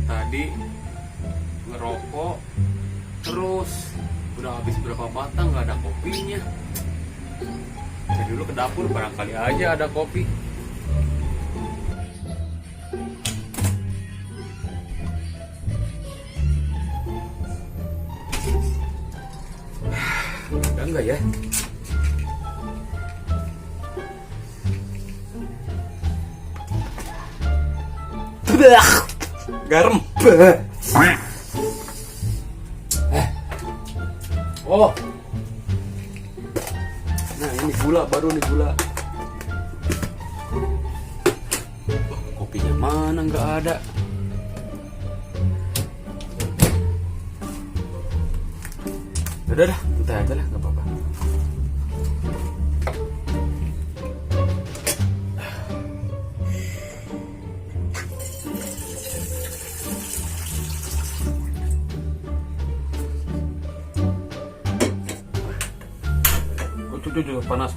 tadi ngerokok, terus udah habis berapa batang nggak ada kopinya. Jadi dulu ke dapur barangkali aja ada kopi. Ada nggak ya? Garam. Oh. Nah, ini gula, baru nih gula. Kopinya mana nggak ada. Udah dah, kita aja lah, nggak apa-apa. Jujur panas.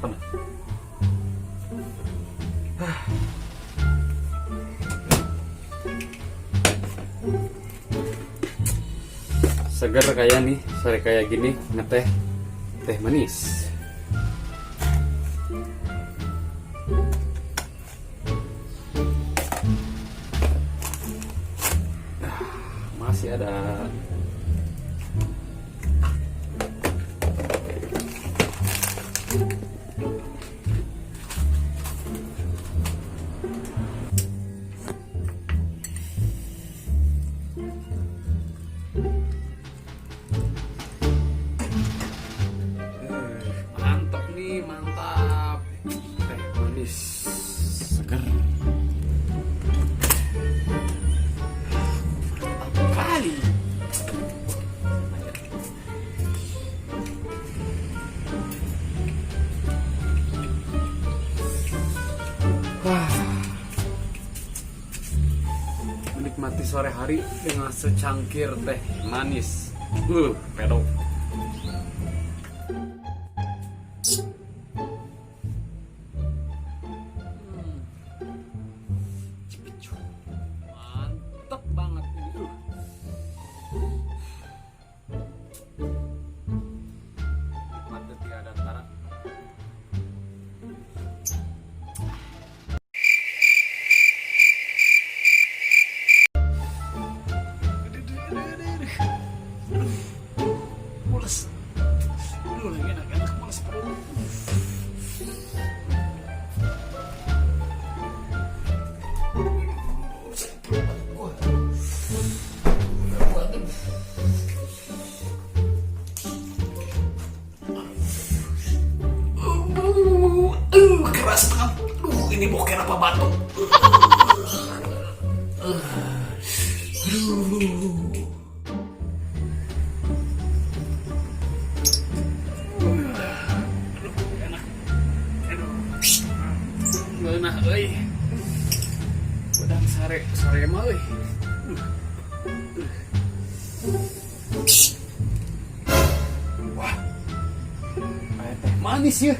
Segar kayak nih, sore kayak gini ngeteh teh manis. Masih ada. Mantap teh manis segar, mantap kali. Menikmati sore hari dengan secangkir teh manis. Pedok. Mantep banget ini. Nikmat tiada tara. Mules. Aduh, lagi enak-enak mules perut. Keras banget. Ini boker apa batu? Enak, euy. Udah sore mah euy. Wah. Kayak teh manis ya.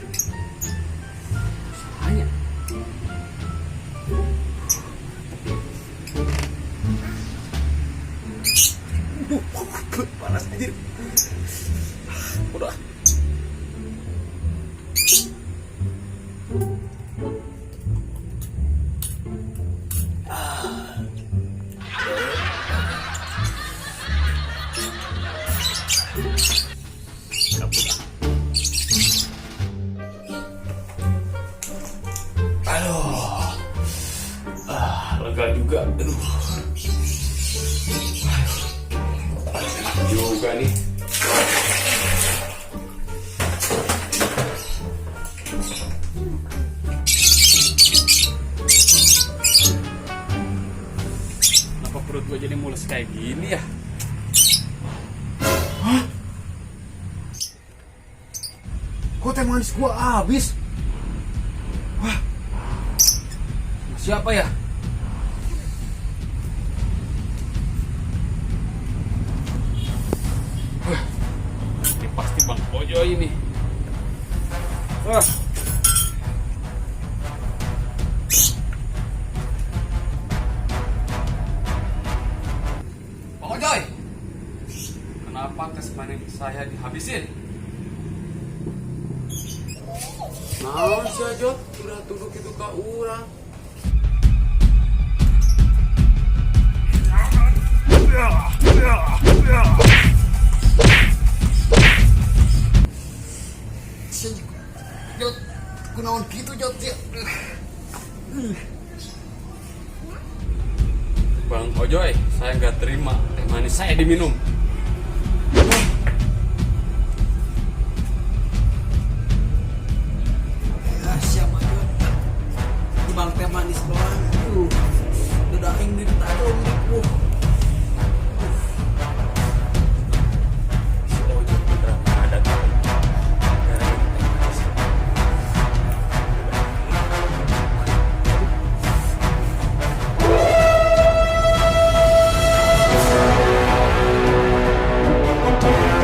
Hanya panas aja. Udah. Lega juga. Juga nih. Kenapa perut gue jadi mules kayak gini ya? Hah? Kok teh manis gua habis? Wah. Siapa ya? Ini pasti Bang Ojo ini. Wah. Ojoy, Kenapa tes manis saya dihabisin? Naon si Ajot? Udah duduk itu ke urang. Jot, kunaon gitu Jot ya. Bang Ojoy, saya nggak terima teh manis saya diminum.